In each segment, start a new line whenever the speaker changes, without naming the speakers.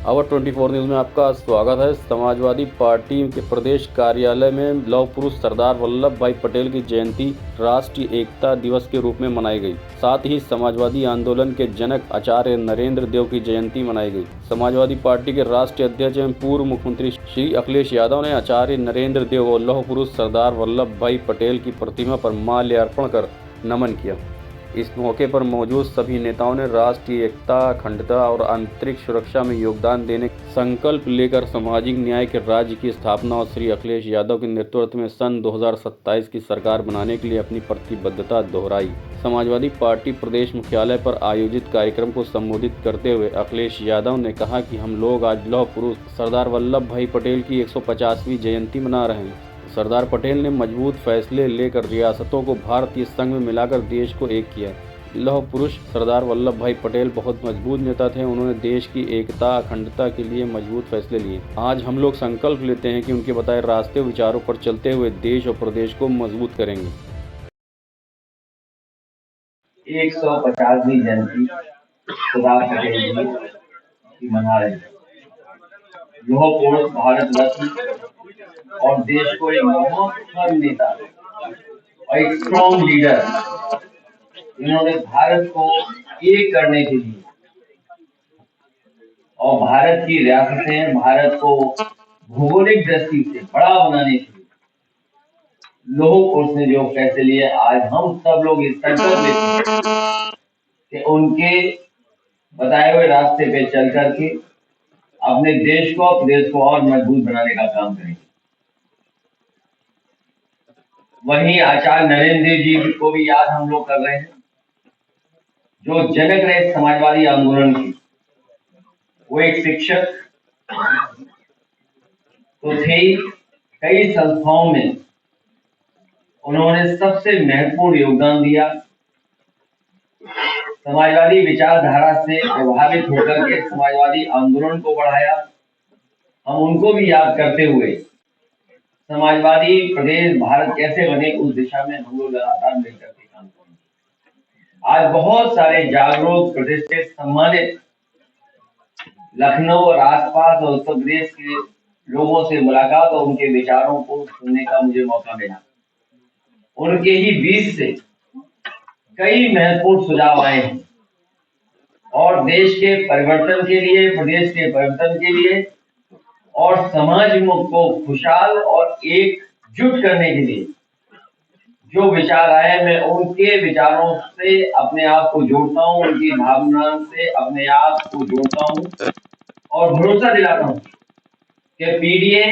Our 24 news में आपका स्वागत है। समाजवादी पार्टी के प्रदेश कार्यालय में लौह पुरुष सरदार वल्लभ भाई पटेल की जयंती राष्ट्रीय एकता दिवस के रूप में मनाई गई। साथ ही समाजवादी आंदोलन के जनक आचार्य नरेंद्र देव की जयंती मनाई गई। समाजवादी पार्टी के राष्ट्रीय अध्यक्ष एवं पूर्व मुख्यमंत्री श्री अखिलेश यादव ने आचार्य नरेंद्र देव और लौह पुरुष सरदार वल्लभ भाई पटेल की प्रतिमा पर माल्यार्पण कर नमन किया। इस मौके पर मौजूद सभी नेताओं ने राष्ट्रीय एकता, अखंडता और आंतरिक सुरक्षा में योगदान देने का संकल्प लेकर सामाजिक न्याय के राज्य की स्थापना और श्री अखिलेश यादव के नेतृत्व में सन 2027 की सरकार बनाने के लिए अपनी प्रतिबद्धता दोहराई। समाजवादी पार्टी प्रदेश मुख्यालय पर आयोजित कार्यक्रम को संबोधित करते हुए अखिलेश यादव ने कहा कि हम लोग आज लौह पुरुष सरदार वल्लभ भाई पटेल की 150वीं जयंती मना रहे हैं। सरदार पटेल ने मजबूत फैसले लेकर रियासतों को भारतीय संघ में मिलाकर देश को एक किया। लौह पुरुष सरदार वल्लभ भाई पटेल बहुत मजबूत नेता थे। उन्होंने देश की एकता, अखंडता के लिए मजबूत फैसले लिए। आज हम लोग संकल्प लेते हैं कि उनके बताए रास्ते विचारों पर चलते हुए देश और प्रदेश को मजबूत करेंगे।
150वीं जयंती सरदार पटेल जी की मना रहे हैं। लौह पुरुष भारत रत्न और देश को एक महान नेता और एक स्ट्रॉन्ग लीडर, इन्होंने भारत को एक करने के लिए और भारत की रियासतें, भारत को भौगोलिक दृष्टि से बड़ा बनाने के लिए लौह पुरुष ने जो फैसले लिए, आज हम सब लोग इस संकल्प लेते हैं कि उनके बताए हुए रास्ते पे चल करके अपने देश को, प्रदेश को और मजबूत बनाने का काम करेंगे। वहीं आचार्य नरेंद्र देव जी को भी याद हम लोग कर रहे हैं, जो जनक रहे समाजवादी आंदोलन की। वो एक शिक्षक तो थे ही, कई संस्थाओं में उन्होंने सबसे महत्वपूर्ण योगदान दिया। समाजवादी विचारधारा से प्रभावित होकर के समाजवादी आंदोलन को बढ़ाया। हम उनको भी याद करते हुए समाजवादी प्रदेश भारत कैसे बने, उस दिशा में हम लोग लगातार मिलकर के काम करेंगे। आज बहुत सारे जागरूक, प्रतिष्ठित, सम्मानित लखनऊ और आसपास और उत्तर प्रदेश के लोगों से मुलाकात और उनके विचारों को सुनने का मुझे मौका मिला। उनके ही बीच से कई महत्वपूर्ण सुझाव आए हैं और देश के परिवर्तन के लिए, प्रदेश के परिवर्तन के लिए और समाज को खुशहाल और एकजुट करने के लिए जो विचार आए, मैं उनके विचारों से अपने आप को जोड़ता हूँ, उनकी भावना से अपने आप को जोड़ता हूँ और भरोसा दिलाता हूँ कि पीडीए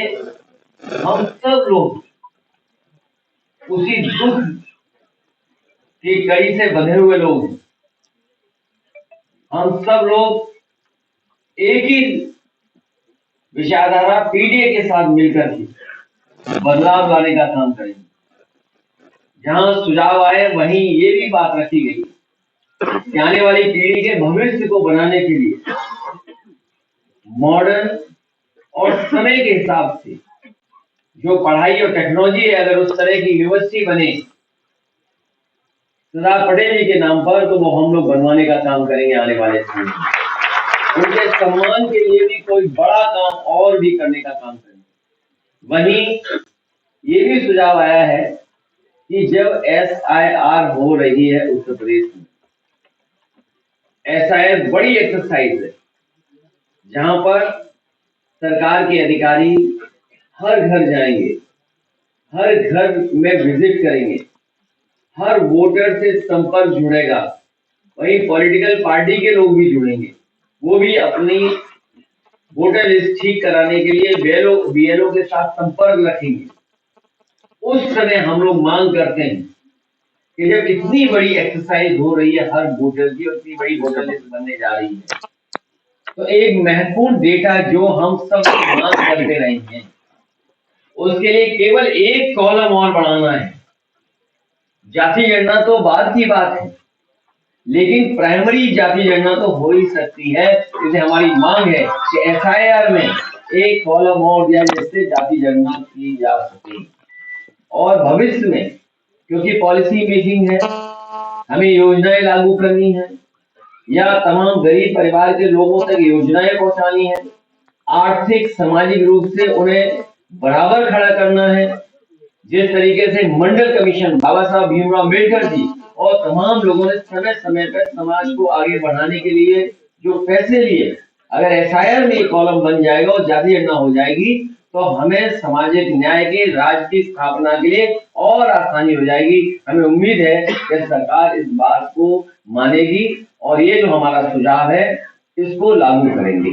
हम सब लोग उसी दुख की कड़ी से बंधे हुए लोग हैं। हम सब लोग एक ही विचारधारा पीडीए के साथ मिलकर के बदलाव लाने का काम करेंगे। जहां सुझाव आए वहीं ये भी बात रखी गई कि आने वाली पीढ़ी के भविष्य को बनाने के लिए मॉडर्न और समय के हिसाब से जो पढ़ाई और टेक्नोलॉजी है, अगर उस तरह की यूनिवर्सिटी बने सरदार पटेल जी के नाम पर, तो वो हम लोग बनवाने का काम करेंगे आने वाले समय में। उनके सम्मान के लिए भी कोई बड़ा काम और भी करने का काम करेंगे। वहीं ये भी सुझाव आया है कि जब SIR हो रही है उत्तर प्रदेश में, SIR बड़ी एक्सरसाइज है जहां पर सरकार के अधिकारी हर घर जाएंगे, हर घर में विजिट करेंगे, हर वोटर से संपर्क जुड़ेगा। वहीं पॉलिटिकल पार्टी के लोग भी जुड़ेंगे, वो भी अपनी वोटर लिस्ट ठीक कराने के लिए BLO के साथ संपर्क रखेंगे। उस समय हम लोग मांग करते हैं कि जब इतनी बड़ी एक्सरसाइज हो रही है हर वोटर की, उतनी बड़ी वोटर लिस्ट बनने जा रही है, तो एक महत्वपूर्ण डेटा जो हम सब मांग करते रहे हैं, उसके लिए केवल एक कॉलम और बढ़ाना है। जाति गणना तो बाद की बात है, लेकिन प्राइमरी जाति गणना तो हो ही सकती है। इसलिए हमारी मांग है कि SIR में एक कॉलम और दिया जिससे जाति गणना की जा सके। और भविष्य में, क्योंकि पॉलिसी मेकिंग है, हमें योजनाएं लागू करनी है या तमाम गरीब परिवार के लोगों तक योजनाएं पहुंचानी है, आर्थिक सामाजिक रूप से उन्हें बराबर खड़ा करना है। जिस तरीके से मंडल कमीशन बाबा साहब भीमराव अम्बेडकर जी और तमाम लोगों ने समय समय पर समाज को आगे बढ़ाने के लिए जो फैसले लिए, अगर एसआईआर में ये कॉलम बन जाएगा और जाति गणना हो जाएगी तो हमें सामाजिक न्याय के राज्य की स्थापना के लिए और आसानी हो जाएगी। हमें उम्मीद है कि सरकार इस बात को मानेगी और ये जो हमारा सुझाव है इसको लागू करेंगी।